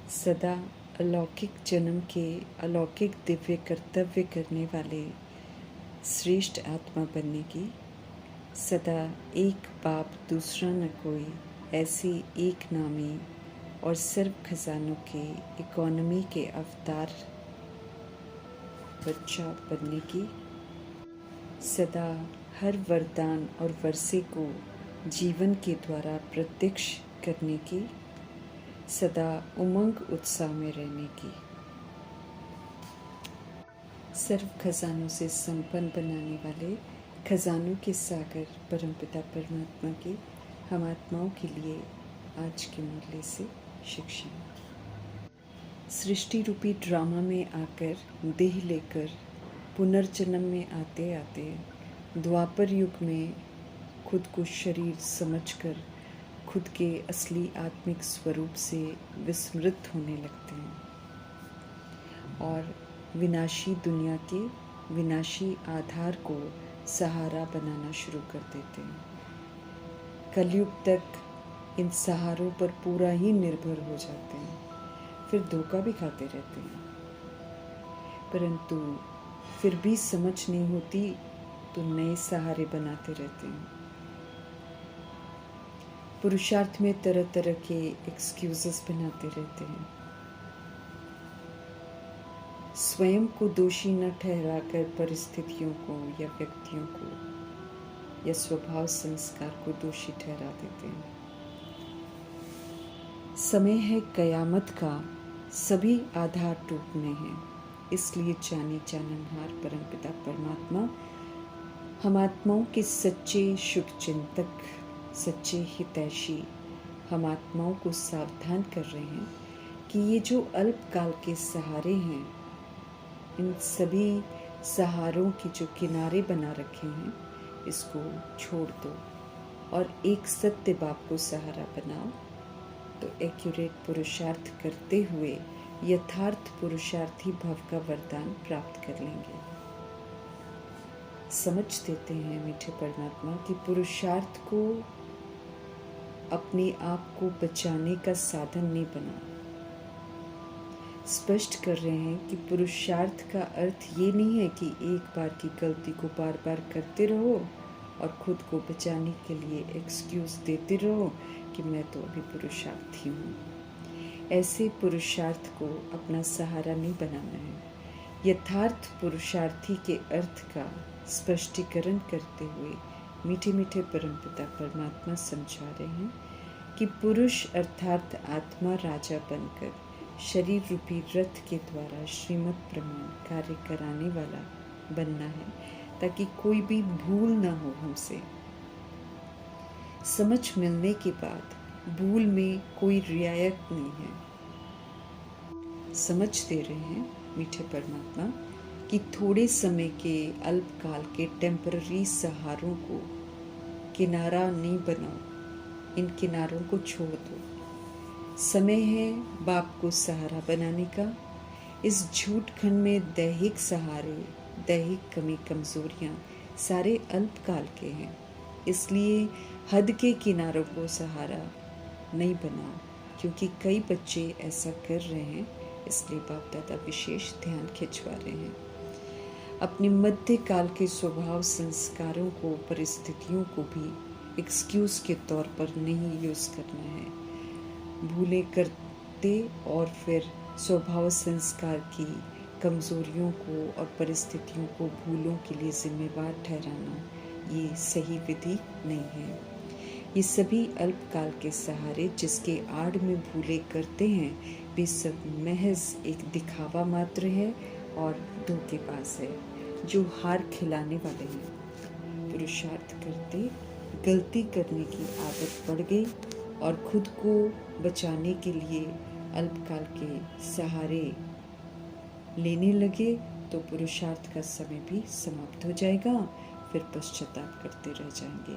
सदा अलौकिक जन्म के अलौकिक दिव्य कर्तव्य करने वाले श्रेष्ठ आत्मा बनने की, सदा एक बाप दूसरा न कोई, ऐसी एक नामी और सर्व खजानों के इकोनॉमी के अवतार बच्चा बनने की, सदा हर वरदान और वर्षे को जीवन के द्वारा प्रत्यक्ष करने की, सदा उमंग उत्साह में रहने की, सर्व खजानों से संपन्न बनाने वाले खजानों के सागर परमपिता परमात्मा की हम आत्माओं के लिए आज के मूल्य से शिक्षा। सृष्टि रूपी ड्रामा में आकर देह लेकर पुनर्जन्म में आते आते द्वापर युग में खुद को शरीर समझकर खुद के असली आत्मिक स्वरूप से विस्मृत होने लगते हैं और विनाशी दुनिया के विनाशी आधार को सहारा बनाना शुरू कर देते हैं। कलयुग तक इन सहारों पर पूरा ही निर्भर हो जाते हैं, फिर धोखा भी खाते रहते हैं, परंतु फिर भी समझ नहीं होती तो नए सहारे बनाते रहते हैं। पुरुषार्थ में तरह तरह के एक्सक्यूजेस बनाते रहते हैं। स्वयं को दोषी न ठहराकर परिस्थितियों को या व्यक्तियों को या स्वभाव संस्कार को दोषी ठहरा देते हैं। समय है कयामत का, सभी आधार टूटने हैं, इसलिए जाने जाननहार परमपिता परमात्मा हम आत्माओं के सच्चे शुभ चिंतक, सच्चे हितैषी हम आत्माओं को सावधान कर रहे हैं कि ये जो अल्पकाल के सहारे हैं, इन सभी सहारों के जो किनारे बना रखे हैं, इसको छोड़ दो और एक सत्य बाप को सहारा बनाओ, तो एक्यूरेट पुरुषार्थ करते हुए यथार्थ पुरुषार्थी भव का वरदान प्राप्त कर लेंगे। समझ देते हैं मीठे परमात्मा कि पुरुषार्थ को अपने आप को बचाने का साधन नहीं बना। स्पष्ट कर रहे हैं कि पुरुषार्थ का अर्थ ये नहीं है कि एक बार की गलती को बार बार करते रहो और खुद को बचाने के लिए एक्सक्यूज देते रहो कि मैं तो अभी पुरुषार्थी हूँ। ऐसे पुरुषार्थ को अपना सहारा नहीं बनाना है। यथार्थ पुरुषार्थी के अर्थ का स्पष्टीकरण करते हुए मीठे मीठे परमपिता परमात्मा समझा रहे हैं कि पुरुष अर्थात आत्मा राजा बनकर शरीर रूपी रथ के द्वारा श्रीमत प्रमाण कार्य कराने वाला बनना है, ताकि कोई भी भूल ना हो हमसे। समझ मिलने के बाद भूल में कोई रियायत नहीं है। समझ दे रहे हैं मीठे परमात्मा कि थोड़े समय के अल्पकाल के टेम्पररी सहारों को किनारा नहीं बनाओ, इन किनारों को छोड़ दो। समय है बाप को सहारा बनाने का। इस झूठ खंड में दैहिक सहारे, दैहिक कमी कमजोरियां सारे अल्पकाल के हैं, इसलिए हद के किनारों को सहारा नहीं बनाओ, क्योंकि कई बच्चे ऐसा कर रहे हैं, इसलिए बाप दादा विशेष ध्यान खिंचवा रहे हैं। अपने मध्यकाल के स्वभाव संस्कारों को, परिस्थितियों को भी एक्सक्यूज के तौर पर नहीं यूज करना है। भूलें करते और फिर स्वभाव संस्कार की कमजोरियों को और परिस्थितियों को भूलों के लिए जिम्मेवार ठहराना, ये सही विधि नहीं है। ये सभी अल्पकाल के सहारे जिसके आड़ में भूले करते हैं, वे सब महज एक दिखावा मात्र है और धोखेबाज है, जो हार खिलाने वाले हैं। पुरुषार्थ करते गलती करने की आदत पड़ गई और खुद को बचाने के लिए अल्पकाल के सहारे लेने लगे तो पुरुषार्थ का समय भी समाप्त हो जाएगा, फिर पश्चाताप करते रह जाएंगे,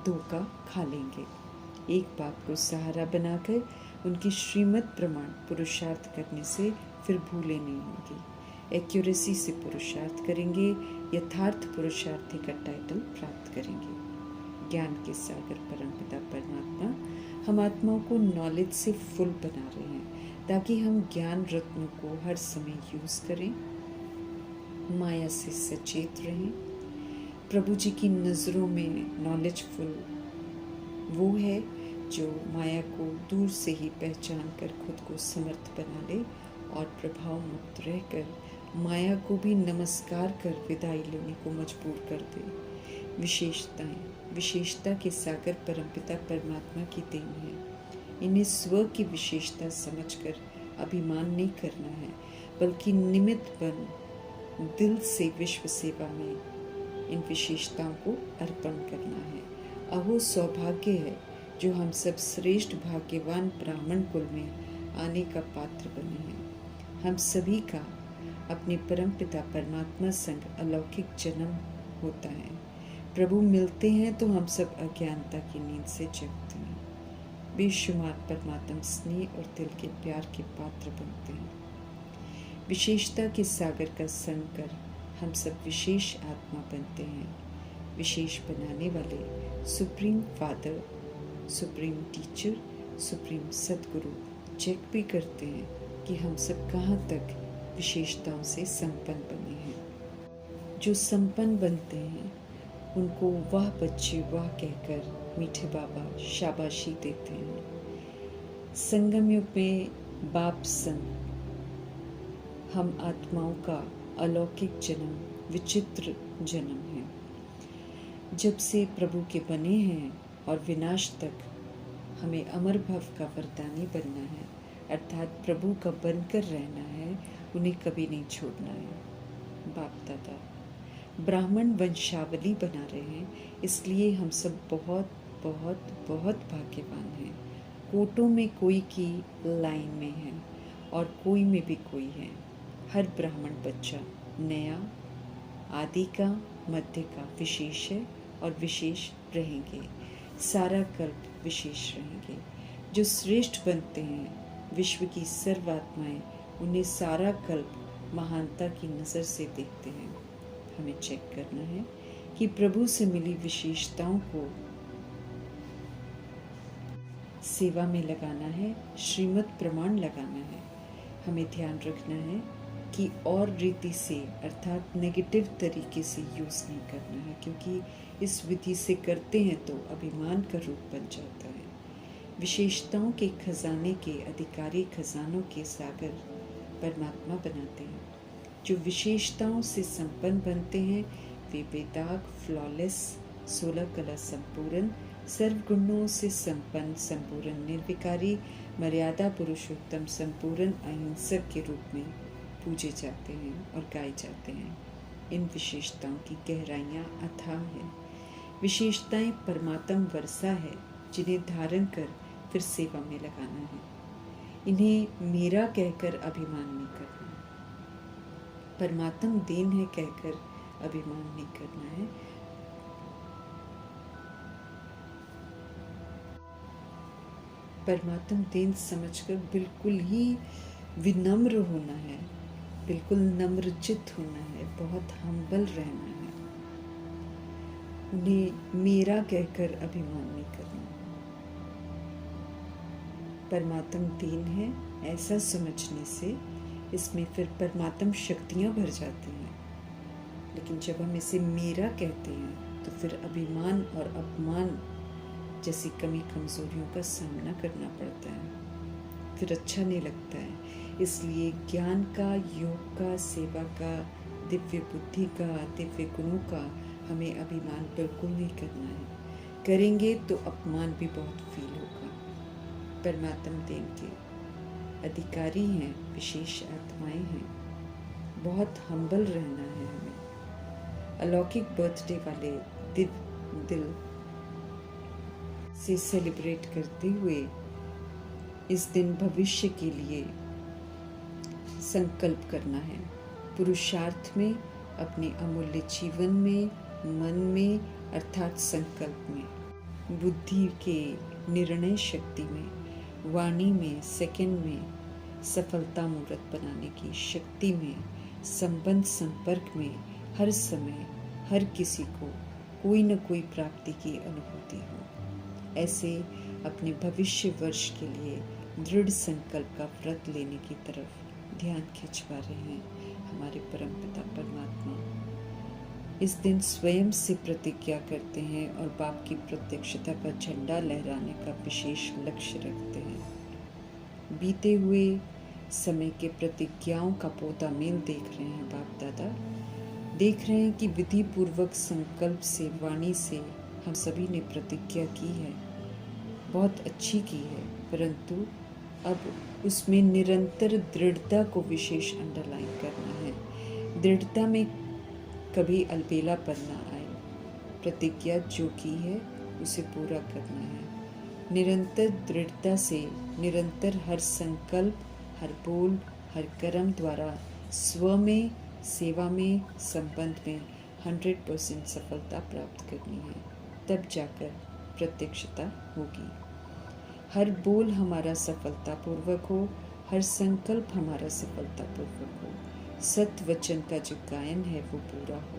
धोखा खा लेंगे। एक बाप को सहारा बनाकर उनकी श्रीमत प्रमाण पुरुषार्थ करने से फिर भूले नहीं होंगी। एक्यूरेसी से पुरुषार्थ करेंगे, यथार्थ पुरुषार्थी का टाइटल प्राप्त करेंगे। ज्ञान के सागर परमपिता परमात्मा हम आत्माओं को नॉलेज से फुल बना रहे हैं ताकि हम ज्ञान रत्नों को हर समय यूज़ करें, माया से सचेत रहें। प्रभु जी की नज़रों में नॉलेजफुल वो है जो माया को दूर से ही पहचान कर खुद को समर्थ बना ले और प्रभाव मुक्त रहकर माया को भी नमस्कार कर विदाई लेने को मजबूर कर दे। विशेषता के सागर परमपिता परमात्मा की देन है। इन्हें स्व की विशेषता समझकर अभिमान नहीं करना है, बल्कि निमित्त बन दिल से विश्व सेवा में इन विशेषताओं को अर्पण करना है। अहो सौभाग्य है जो हम सब श्रेष्ठ भाग्यवान ब्राह्मण कुल में आने का पात्र बने हैं। हम सभी का अपने परम पिता परमात्मा संग अलौकिक जन्म होता है। प्रभु मिलते हैं तो हम सब अज्ञानता की नींद से जगते हैं। बेशुमार परमात्मा स्नेह और दिल के प्यार के पात्र बनते हैं। विशेषता के सागर का संग कर हम सब विशेष आत्मा बनते हैं। विशेष बनाने वाले supreme father, supreme teacher, supreme सदगुरु चेक भी करते हैं कि हम सब कहाँ तक विशेषताओं से संपन्न बने हैं। जो संपन्न बनते हैं उनको वाह बच्चे वाह कहकर मीठे बाबा शाबाशी देते हैं। संगम युग में बाप संग हम आत्माओं का अलौकिक जन्म विचित्र जन्म है। जब से प्रभु के बने हैं और विनाश तक हमें अमर भव का वरदानी बनना है, अर्थात प्रभु का बनकर रहना है, उन्हें कभी नहीं छोड़ना है। बाप दादा ब्राह्मण वंशावली बना रहे हैं, इसलिए हम सब बहुत बहुत बहुत भाग्यवान हैं। कोटों में कोई की लाइन में है और कोई में भी कोई है। हर ब्राह्मण बच्चा नया, आदि का, मध्य का विशेष है और विशेष रहेंगे। सारा कल्प विशेष रहेंगे। जो श्रेष्ठ बनते हैं विश्व की सर्वात्माएं उन्हें सारा कल्प महानता की नज़र से देखते हैं। हमें चेक करना है कि प्रभु से मिली विशेषताओं को सेवा में लगाना है, श्रीमत प्रमाण लगाना है। हमें ध्यान रखना है कि और रीति से अर्थात नेगेटिव तरीके से यूज़ नहीं करना है, क्योंकि इस विधि से करते हैं तो अभिमान का रूप बन जाता है। विशेषताओं के खजाने के अधिकारी खजानों के सागर परमात्मा बनाते हैं। जो विशेषताओं से संपन्न बनते हैं वे बेदाग, फ्लॉलेस, 16 कला संपूर्ण, सर्वगुणों से संपन्न, संपूर्ण, निर्विकारी, मर्यादा पुरुषोत्तम, संपूर्ण, अहिंसक के रूप में पूजे जाते हैं और गाए जाते हैं। इन विशेषताओं की गहराइयाँ अथाह हैं। विशेषताएं परमात्म वर्षा है जिन्हें धारण कर फिर सेवा में लगाना है। इन्हें मेरा कहकर अभिमान नहीं करना, परमात्म देन है कहकर अभिमान नहीं करना है। परमात्म देन समझकर बिल्कुल ही विनम्र होना है, बिल्कुल नम्रचित होना है, बहुत हम्बल रहना है। उन्हें मेरा कहकर अभिमान नहीं करना। परमात्म देन है ऐसा समझने से इसमें फिर परमात्म शक्तियाँ भर जाती हैं। लेकिन जब हम इसे मेरा कहते हैं तो फिर अभिमान और अपमान जैसी कमी कमजोरियों का सामना करना पड़ता है, फिर अच्छा नहीं लगता है। इसलिए ज्ञान का, योग का, सेवा का, दिव्य बुद्धि का, दिव्य गुणों का हमें अभिमान बिल्कुल नहीं करना है। करेंगे तो अपमान भी बहुत फील होगा। परमात्म देन के अधिकारी हैं, विशेष आत्माएं हैं, बहुत हम्बल रहना है हमें। अलौकिक बर्थडे वाले दिल से सेलिब्रेट करते हुए इस दिन भविष्य के लिए संकल्प करना है। पुरुषार्थ में, अपने अमूल्य जीवन में, मन में अर्थात संकल्प में, बुद्धि के निर्णय शक्ति में, वाणी में, सेकंड में, सफलता मूर्त बनाने की शक्ति में, संबंध संपर्क में हर समय हर किसी को कोई न कोई प्राप्ति की अनुभूति हो। ऐसे अपने भविष्य वर्ष के लिए दृढ़ संकल्प का व्रत लेने की तरफ ध्यान खिंचवा रहे हैं हमारे परमपिता परमात्मा। इस दिन स्वयं से प्रतिज्ञा करते हैं और बाप की प्रत्यक्षता का झंडा लहराने का विशेष लक्ष्य रखते हैं। बीते हुए समय के प्रतिज्ञाओं का पोता मेल देख रहे हैं बाप दादा। देख रहे हैं कि विधि पूर्वक संकल्प से, वाणी से हम सभी ने प्रतिज्ञा की है, बहुत अच्छी की है, परंतु अब उसमें निरंतर दृढ़ता को विशेष अंडरलाइन करना है। दृढ़ता में कभी अलबेलापन ना आए। प्रतिज्ञा जो की है उसे पूरा करना है। निरंतर दृढ़ता से, निरंतर हर संकल्प, हर बोल, हर कर्म द्वारा स्व में, सेवा में, संबंध में 100% सफलता प्राप्त करनी है। तब जाकर प्रत्यक्षता होगी। हर बोल हमारा सफलतापूर्वक हो, हर संकल्प हमारा सफलतापूर्वक हो। सत्य वचन का जो गायन है वो पूरा हो।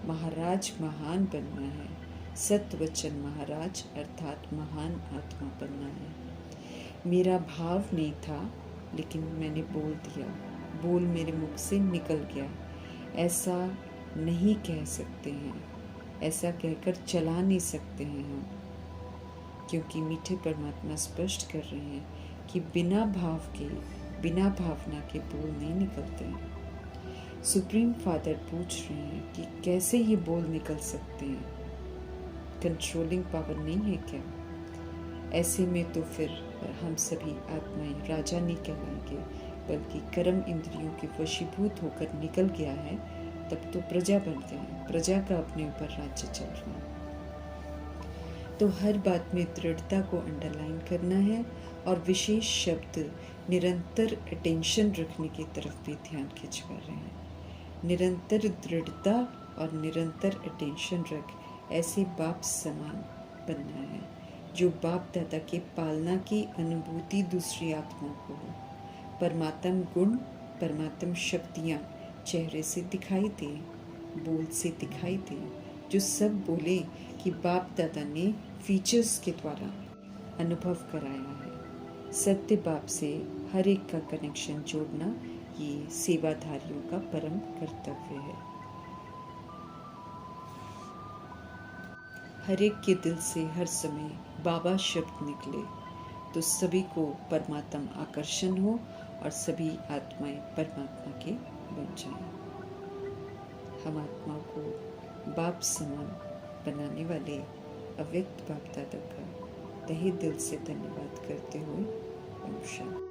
महाराज महान बनना है। सत्य वचन महाराज अर्थात महान आत्मा बनना है। मेरा भाव नहीं था लेकिन मैंने बोल दिया, बोल मेरे मुख से निकल गया। ऐसा नहीं कह सकते हैं, ऐसा कहकर चला नहीं सकते हैं हम, क्योंकि मीठे परमात्मा स्पष्ट कर रहे हैं कि बिना भाव के, बिना भावना के बोल नहीं निकलते हैं। सुप्रीम फादर पूछ रहे हैं कि कैसे ये बोल निकल सकते हैं, कंट्रोलिंग पावर नहीं है क्या? ऐसे में तो फिर हम सभी आत्माएं राजा नहीं कहलाएंगे, बल्कि कर्म इंद्रियों के वशीभूत होकर निकल गया है, तब तो प्रजा बन गए हैं, प्रजा का अपने ऊपर राज्य चल रहा है। तो हर बात में दृढ़ता को अंडरलाइन करना है और विशेष शब्द निरंतर अटेंशन रखने की तरफ भी ध्यान खिंचवा रहे हैं। निरंतर दृढ़ता और निरंतर अटेंशन रख ऐसे बाप समान बनना है, जो बाप दादा के पालना की अनुभूति दूसरी आत्माओं को हो। परमात्म गुण, परमात्म शक्तियाँ चेहरे से दिखाई दें, बोल से दिखाई दें, जो सब बोले कि बाप दादा ने फीचर्स के द्वारा अनुभव कराया है। सत्य बाप से हर एक का कनेक्शन जोड़ना ये सेवाधारियों का परम कर्तव्य है। हर एक के दिल से हर समय बाबा शब्द निकले तो सभी को परमात्मा आकर्षण हो और सभी आत्माएं परमात्मा के बन जाएं। हम आत्माओं को बाप समान बनाने वाले अव्यक्त बाप दादा का तहे दिल से धन्यवाद करते हुए ओम शांति।